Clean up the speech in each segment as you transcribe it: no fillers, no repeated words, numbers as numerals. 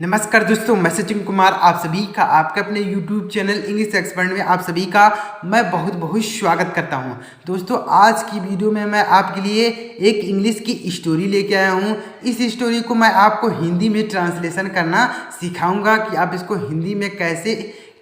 नमस्कार दोस्तों, मैं सचिन कुमार आप सभी का आपके अपने YouTube चैनल इंग्लिश एक्सपर्ट में आप सभी का मैं बहुत बहुत स्वागत करता हूं। दोस्तों, आज की वीडियो में मैं आपके लिए एक इंग्लिश की स्टोरी लेके आया हूं। इस स्टोरी को मैं आपको हिंदी में ट्रांसलेशन करना सिखाऊंगा कि आप इसको हिंदी में कैसे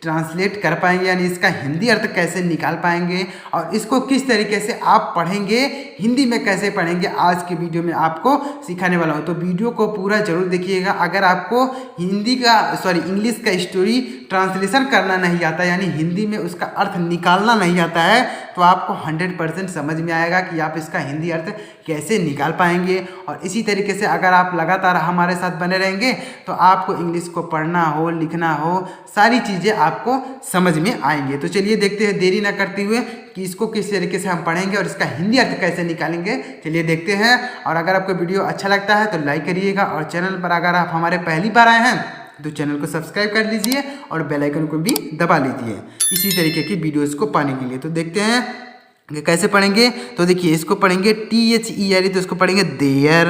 ट्रांसलेट कर पाएंगे, यानी इसका हिंदी अर्थ कैसे निकाल पाएंगे और इसको किस तरीके से आप पढ़ेंगे, हिंदी में कैसे पढ़ेंगे, आज की वीडियो में आपको सिखाने वाला हूँ। तो वीडियो को पूरा जरूर देखिएगा। अगर आपको इंग्लिश का स्टोरी ट्रांसलेशन करना नहीं आता, यानी हिंदी में उसका अर्थ निकालना नहीं आता है, तो आपको 100% समझ में आएगा कि आप इसका हिंदी अर्थ कैसे निकाल पाएंगे। और इसी तरीके से अगर आप लगातार हमारे साथ बने रहेंगे तो आपको इंग्लिश को पढ़ना हो, लिखना हो, सारी चीज़ें आपको समझ में आएंगे। तो चलिए देखते हैं, देरी ना करते हुए, कि इसको किस तरीके से हम पढ़ेंगे और इसका हिंदी अर्थ कैसे निकालेंगे। चलिए देखते हैं। और अगर आपको वीडियो अच्छा लगता है तो लाइक करिएगा, और चैनल पर अगर आप हमारे पहली बार आए हैं तो चैनल को सब्सक्राइब कर लीजिए और बेल आइकन को भी दबा लीजिए इसी तरीके की वीडियोस को पाने के लिए। तो देखते हैं कि कैसे पढ़ेंगे। तो देखिए, इसको पढ़ेंगे THERE, तो इसको पढ़ेंगे there,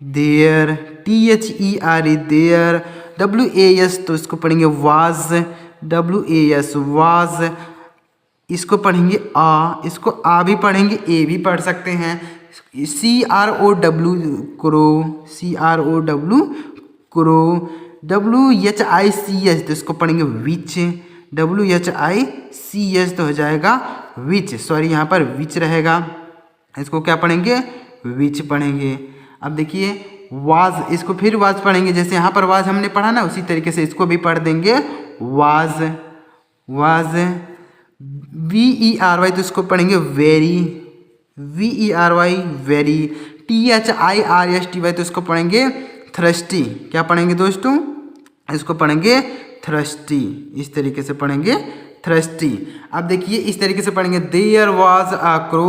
there, THERE there. WAS, तो इसको पढ़ेंगे वाज, WAS वाज। इसको पढ़ेंगे इसको आ भी पढ़ेंगे, ए भी पढ़ सकते हैं। CROW crow, CROW crow. WHICH, तो इसको पढ़ेंगे विच, WHICH, तो हो जाएगा विच, सॉरी यहाँ पर विच रहेगा। इसको क्या पढ़ेंगे, विच पढ़ेंगे। अब देखिए वाज, इसको फिर वाज पढ़ेंगे, जैसे यहाँ पर वाज हमने पढ़ा ना, उसी तरीके से इसको भी पढ़ देंगे वाज, वाज। VERY, तो इसको पढ़ेंगे वेरी, VERY वेरी। THIRSTY, तो इसको पढ़ेंगे थ्रस्टी। क्या पढ़ेंगे दोस्तों, इसको पढ़ेंगे थ्रस्टी, इस तरीके से पढ़ेंगे थ्रस्टी। अब देखिए इस तरीके से पढ़ेंगे there was a crow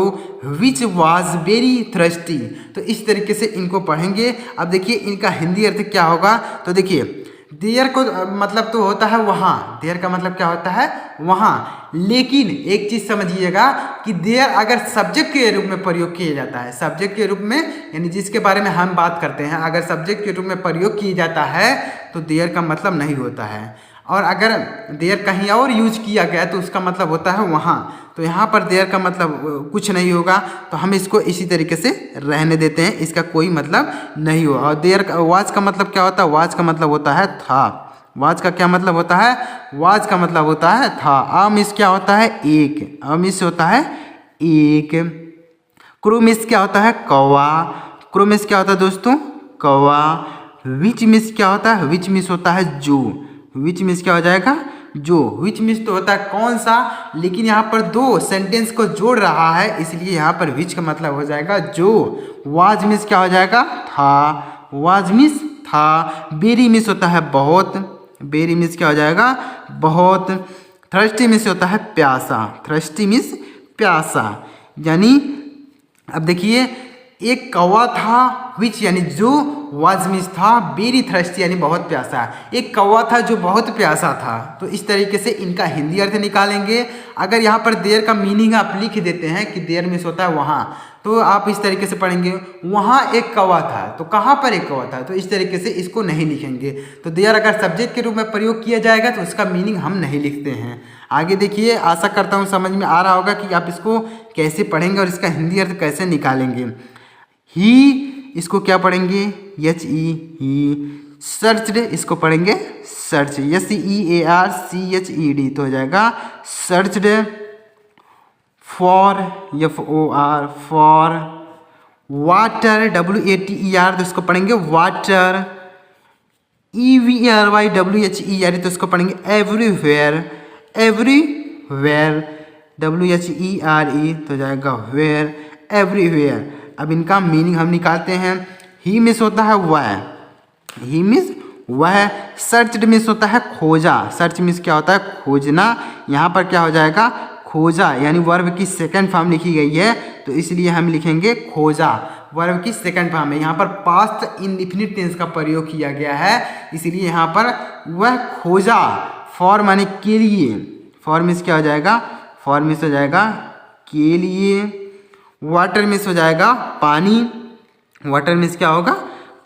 which was very thirsty. तो इस तरीके से इनको पढ़ेंगे। अब देखिए इनका हिंदी अर्थ क्या होगा। तो देखिए देयर को मतलब तो होता है वहाँ, देयर का मतलब क्या होता है, वहाँ। लेकिन एक चीज़ समझिएगा कि देयर अगर सब्जेक्ट के रूप में प्रयोग किया जाता है, सब्जेक्ट के रूप में, यानी जिसके बारे में हम बात करते हैं, अगर सब्जेक्ट के रूप में प्रयोग किया जाता है तो देयर का मतलब नहीं होता है। और अगर देयर कहीं और यूज किया गया तो उसका मतलब होता है वहाँ। तो यहाँ पर देयर का मतलब कुछ नहीं होगा, तो हम इसको इसी तरीके से रहने देते हैं, इसका कोई मतलब नहीं होगा। और देयर का वाज का मतलब क्या होता है, वाज का मतलब होता है था। वाज का क्या मतलब होता है, वाज का मतलब होता है था। मिस क्या होता है, एक, मिस होता है एक। क्रो मिस क्या होता है, कौवा, क्रो मिस क्या होता है दोस्तों, कौवा। विच मिस क्या होता है, विच मिस होता है जो, विच मिस क्या हो जाएगा, जो। विच मिस तो होता है कौन सा, लेकिन यहाँ पर दो सेंटेंस को जोड़ रहा है, इसलिए यहाँ पर विच का मतलब हो जाएगा जो। वाज मिस क्या हो जाएगा, था, वाज मिस था। बेरी मिस होता है बहुत, बेरी मिस क्या हो जाएगा, बहुत। थर्स्टी मिस होता है प्यासा, थर्स्टी मिस प्यासा। यानी अब देखिए एक कौवा था विच यानी जो, वाज मिस था, बेरी थ्रस्टी यानी बहुत प्यासा। एक कौवा था जो बहुत प्यासा था। तो इस तरीके से इनका हिंदी अर्थ निकालेंगे। अगर यहाँ पर देयर का मीनिंग आप लिख देते हैं कि देयर मिस होता है वहाँ, तो आप इस तरीके से पढ़ेंगे वहाँ एक कौवा था, तो कहाँ पर एक कौवा था, तो इस तरीके से इसको नहीं लिखेंगे। तो देयर अगर सब्जेक्ट के रूप में प्रयोग किया जाएगा तो उसका मीनिंग हम नहीं लिखते हैं। आगे देखिए, आशा करता हूँ समझ में आ रहा होगा कि आप इसको कैसे पढ़ेंगे और इसका हिंदी अर्थ कैसे निकालेंगे। ही, इसको क्या पढ़ेंगे, ही। सर्चड, इसको पढ़ेंगे सर्च, SEARCHED, तो हो जाएगा searched. For, FOR for. Water, WATER, तो इसको पढ़ेंगे वाटर। EVERYWHERE, तो इसको पढ़ेंगे एवरीवेयर, एवरीवेयर। WHERE, तो जाएगा वेयर, एवरीवेयर। अब इनका मीनिंग हम निकालते हैं। ही मिस होता है वह, ही मिस वह। सर्चड मिस होता है खोजा, सर्च मिस क्या होता है, खोजना। यहाँ पर क्या हो जाएगा, खोजा, यानी वर्ब की सेकंड फॉर्म लिखी गई है, तो इसलिए हम लिखेंगे खोजा, वर्ब की सेकंड फॉर्म है। यहाँ पर पास्ट इंडेफिनिट टेंस का प्रयोग किया गया है, इसलिए यहाँ पर वह खोजा। फॉर माने के लिए, फॉर मिस क्या हो जाएगा, फॉर मिस हो जाएगा के लिए। वाटर मिस हो जाएगा पानी, वाटर मिस क्या होगा,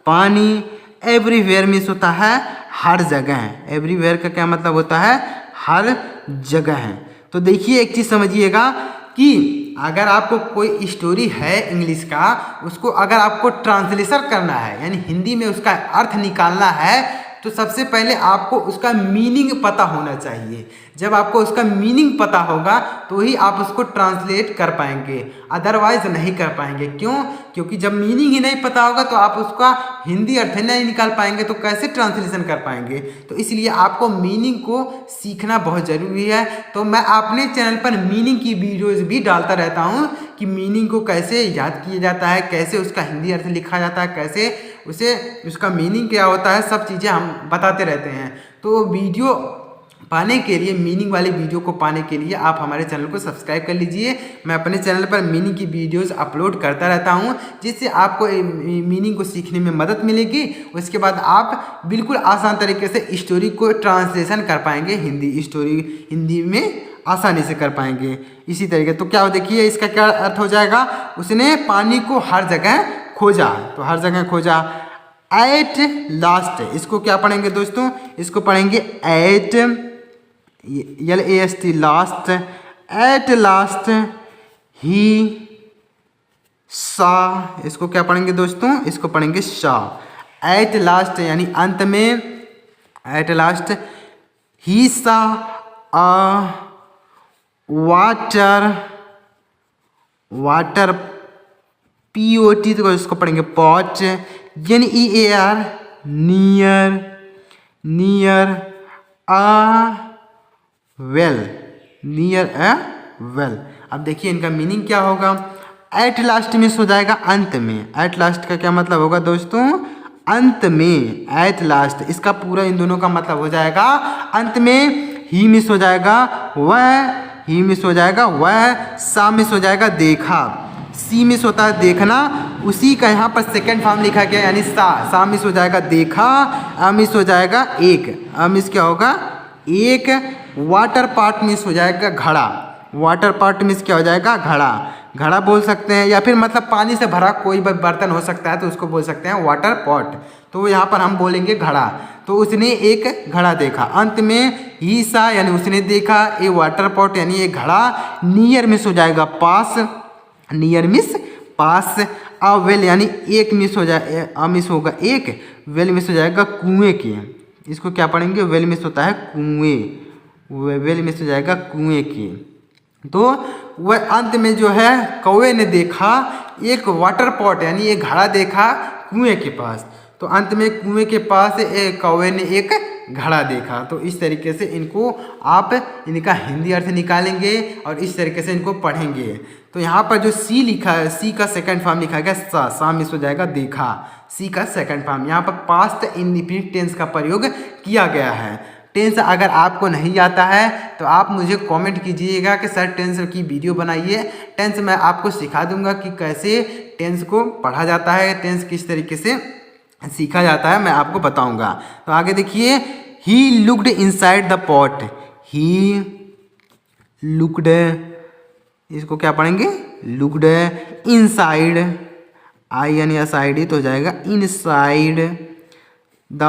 पानी। एवरीवेयर मीन्स होता है हर जगह। एवरीवेयर का क्या मतलब होता है? हर जगह। तो देखिए एक चीज़ समझिएगा कि अगर आपको कोई स्टोरी है इंग्लिश का, उसको अगर आपको ट्रांसलेशन करना है यानी हिंदी में उसका अर्थ निकालना है, तो सबसे पहले आपको उसका मीनिंग पता होना चाहिए। जब आपको उसका मीनिंग पता होगा तो ही आप उसको ट्रांसलेट कर पाएंगे, अदरवाइज नहीं कर पाएंगे। क्यों? क्योंकि जब मीनिंग ही नहीं पता होगा तो आप उसका हिंदी अर्थ नहीं निकाल पाएंगे, तो कैसे ट्रांसलेशन कर पाएंगे? तो इसलिए आपको मीनिंग को सीखना बहुत ज़रूरी है। तो मैं अपने चैनल पर मीनिंग की वीडियोज़ भी डालता रहता हूँ कि मीनिंग को कैसे याद किया जाता है, कैसे उसका हिंदी अर्थ लिखा जाता है, कैसे उसे उसका मीनिंग क्या होता है, सब चीज़ें हम बताते रहते हैं। तो वीडियो पाने के लिए, मीनिंग वाली वीडियो को पाने के लिए आप हमारे चैनल को सब्सक्राइब कर लीजिए। मैं अपने चैनल पर मीनिंग की वीडियोस अपलोड करता रहता हूं, जिससे आपको मीनिंग को सीखने में मदद मिलेगी। उसके बाद आप बिल्कुल आसान तरीके से स्टोरी को ट्रांसलेशन कर पाएंगे, हिंदी स्टोरी हिंदी में आसानी से कर पाएंगे इसी तरीके। तो क्या देखिए इसका क्या अर्थ हो जाएगा? उसने पानी को हर जगह खोजा, तो हर जगह खोजा। एट लास्ट, इसको क्या पढ़ेंगे दोस्तों? इसको पढ़ेंगे at, LAST last. At last ही सा, इसको क्या पढ़ेंगे दोस्तों? इसको पढ़ेंगे सा। एट लास्ट यानी अंत में, एट लास्ट ही सा अ वाटर, वाटर POT, तो इसको पढ़ेंगे pot. NEAR near, near a well, near a well. अब देखिए इनका मीनिंग क्या होगा? एट लास्ट मीन्स हो जाएगा अंत में। एट लास्ट का क्या मतलब होगा दोस्तों? अंत में। एट लास्ट इसका पूरा इन दोनों का मतलब हो जाएगा अंत में। ही मिस हो जाएगा वह, ही मिस हो जाएगा वह। सा मिस हो जाएगा देखा। सी मिस होता है देखना, उसी का यहाँ पर सेकेंड फॉर्म लिखा गया यानी सा। सा मिस हो जाएगा देखा। अ मिस हो जाएगा एक। अ मिस क्या होगा? एक। वाटर पार्ट मिस हो जाएगा घड़ा। वाटर पार्ट मिस क्या हो जाएगा? घड़ा। घड़ा बोल सकते हैं, या फिर मतलब पानी से भरा कोई बर्तन हो सकता है तो उसको बोल सकते हैं वाटर पॉट। तो यहाँ पर हम बोलेंगे घड़ा। तो उसने एक घड़ा देखा। अंत में ही सा यानी उसने देखा ए वाटर पॉट यानी एक घड़ा। नियर मिस हो जाएगा pass, near miss pass. Uh well यानी एक मिस हो जाए, अ मिस होगा एक। वेल मिस हो जाएगा कुएं की। इसको क्या पढ़ेंगे? वेल मिस होता है कुएं, वेल मिस हो जाएगा कुएं की। तो वह अंत में जो है कौवे ने देखा एक वाटर पॉट यानी एक घड़ा देखा कुएं के पास। तो अंत में कुएं के पास कौवे ने एक घड़ा देखा। तो इस तरीके से इनको आप इनका हिंदी अर्थ निकालेंगे और इस तरीके से इनको पढ़ेंगे। तो यहाँ पर जो सी लिखा है, सी का सेकंड फॉर्म लिखा गया सा। सा मिस हो जाएगा देखा। सी का सेकंड फॉर्म। यहाँ पर पास्ट इंडिफिनिट टेंस का प्रयोग किया गया है। टेंस अगर आपको नहीं आता है तो आप मुझे कमेंट कीजिएगा कि सर टेंस की वीडियो बनाइए। टेंस मैं आपको सिखा दूंगा कि कैसे टेंस को पढ़ा जाता है, टेंस किस तरीके से सीखा जाता है मैं आपको बताऊंगा। तो आगे देखिए, he looked inside the pot. He looked, इसको क्या पढ़ेंगे? लुक्ड इनसाइड, INSID तो हो जाएगा inside the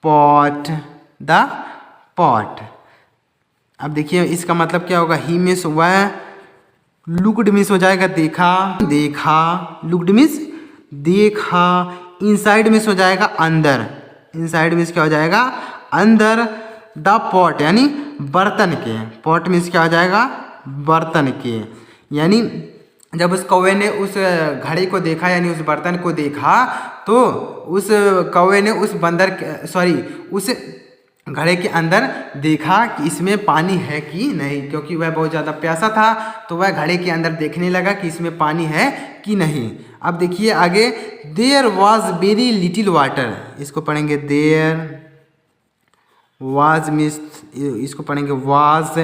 pot, the pot. अब देखिए इसका मतलब क्या होगा? ही मिस वह, लुक्ड मिस हो जाएगा देखा, देखा। लुक्ड मिस देखा। इनसाइड मिस हो जाएगा अंदर। इनसाइड मिस क्या हो जाएगा? अंदर। द पॉट यानी बर्तन के। पॉट मिस क्या हो जाएगा? बर्तन के। यानी जब उस कौवे ने उस घड़े को देखा यानी उस बर्तन को देखा, तो उस कौवे ने उस उस घड़े के अंदर देखा कि इसमें पानी है कि नहीं, क्योंकि वह बहुत ज़्यादा प्यासा था। तो वह घड़े के अंदर देखने लगा कि इसमें पानी है कि नहीं। अब देखिए आगे, there was very little water. इसको पढ़ेंगे देयर वाज मिस, इसको पढ़ेंगे वाज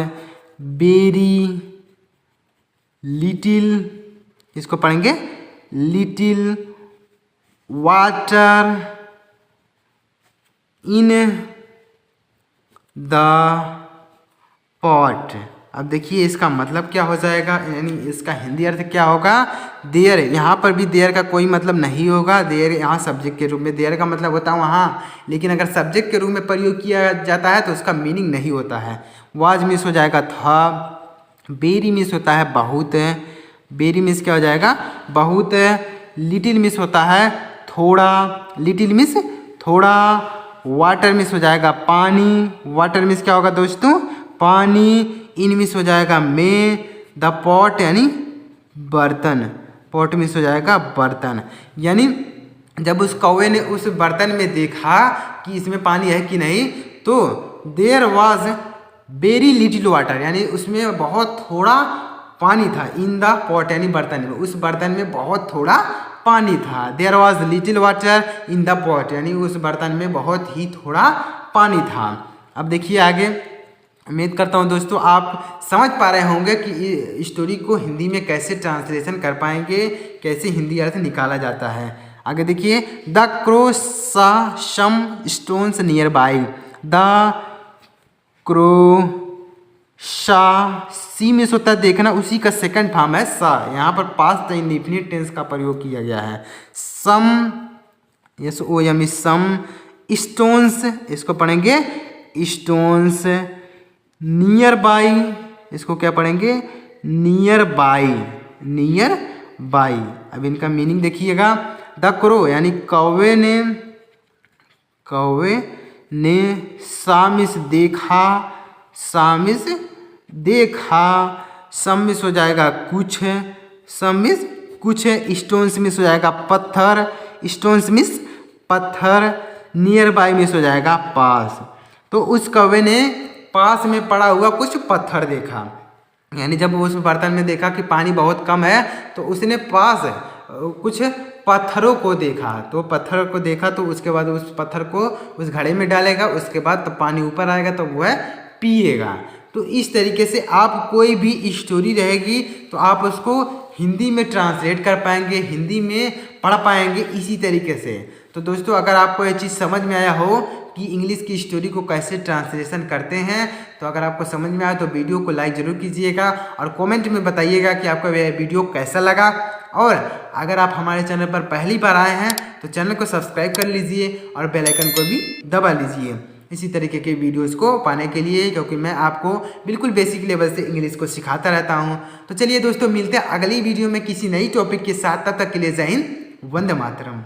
वेरी लिटिल, इसको पढ़ेंगे little water in the pot. अब देखिए इसका मतलब क्या हो जाएगा, यानी इसका हिंदी अर्थ क्या होगा? देयर, यहाँ पर भी देयर का कोई मतलब नहीं होगा। देयर यहाँ सब्जेक्ट के रूप में, देयर का मतलब होता है वहाँ, लेकिन अगर सब्जेक्ट के रूप में प्रयोग किया जाता है तो उसका मीनिंग नहीं होता है। वाज मिस हो जाएगा था, वेरी मिस होता है बहुत, वेरी मिस क्या हो जाएगा बहुत, लिटिल मिस होता है थोड़ा, लिटिल मिस थोड़ा, वाटर मिस हो जाएगा पानी, वाटर मिस क्या होगा दोस्तों पानी, इन मिस हो जाएगा में, द पॉट यानी बर्तन, पॉट मिस हो जाएगा बर्तन। यानी जब उस कौवे ने उस बर्तन में देखा कि इसमें पानी है कि नहीं, तो there was very little water, यानी उसमें बहुत थोड़ा पानी था, इन द पॉट यानी बर्तन में, उस बर्तन में बहुत थोड़ा पानी था। There was little water in the pot, यानी उस बर्तन में बहुत ही थोड़ा पानी था। अब देखिए आगे, उम्मीद करता हूँ दोस्तों आप समझ पा रहे होंगे कि स्टोरी को हिंदी में कैसे ट्रांसलेशन कर पाएंगे, कैसे हिंदी अर्थ निकाला जाता है। आगे देखिए, the crow saw some stones nearby, the crow saw, सी में होता है देखना, उसी का सेकंड फॉर्म है सा, यहाँ पर पास्ट इंडेफिनिट टेंस का प्रयोग किया गया है। Some, S O M, some stones, इसको पढ़ेंगे स्टोन्स, नियर बाई, इसको क्या पढ़ेंगे नियर बाई, नियर बाई। अब इनका मीनिंग देखिएगा, द क्रो यानी कौवे ने सामिस देखा, सामिस देखा, समिस हो जाएगा कुछ, समिस कुछ, स्टोन्स मिस हो जाएगा पत्थर, स्टोन्स मिस पत्थर, नियर बाई मिस हो जाएगा पास। तो उस कौवे ने पास में पड़ा हुआ कुछ पत्थर देखा, यानी जब उस बर्तन में देखा कि पानी बहुत कम है तो उसने पास कुछ पत्थरों को देखा, तो पत्थर को देखा तो उसके बाद उस पत्थर को उस घड़े में डालेगा, उसके बाद तो पानी ऊपर आएगा तो वह पिएगा। तो इस तरीके से आप कोई भी स्टोरी रहेगी तो आप उसको हिंदी में ट्रांसलेट कर पाएंगे, हिंदी में पढ़ पाएंगे इसी तरीके से। तो दोस्तों अगर आपको ये चीज़ समझ में आया हो कि इंग्लिश की स्टोरी को कैसे ट्रांसलेशन करते हैं, तो अगर आपको समझ में आया तो वीडियो को लाइक ज़रूर कीजिएगा और कमेंट में बताइएगा कि आपको यह वीडियो कैसा लगा। और अगर आप हमारे चैनल पर पहली बार आए हैं तो चैनल को सब्सक्राइब कर लीजिए और बेल आइकन को भी दबा लीजिए इसी तरीके के वीडियोस को पाने के लिए, क्योंकि मैं आपको बिल्कुल बेसिक लेवल से इंग्लिश को सिखाता रहता हूं। तो चलिए दोस्तों, मिलते हैं अगली वीडियो में किसी नई टॉपिक के साथ। तब तक के लिए जय हिंद, वंदे मातरम।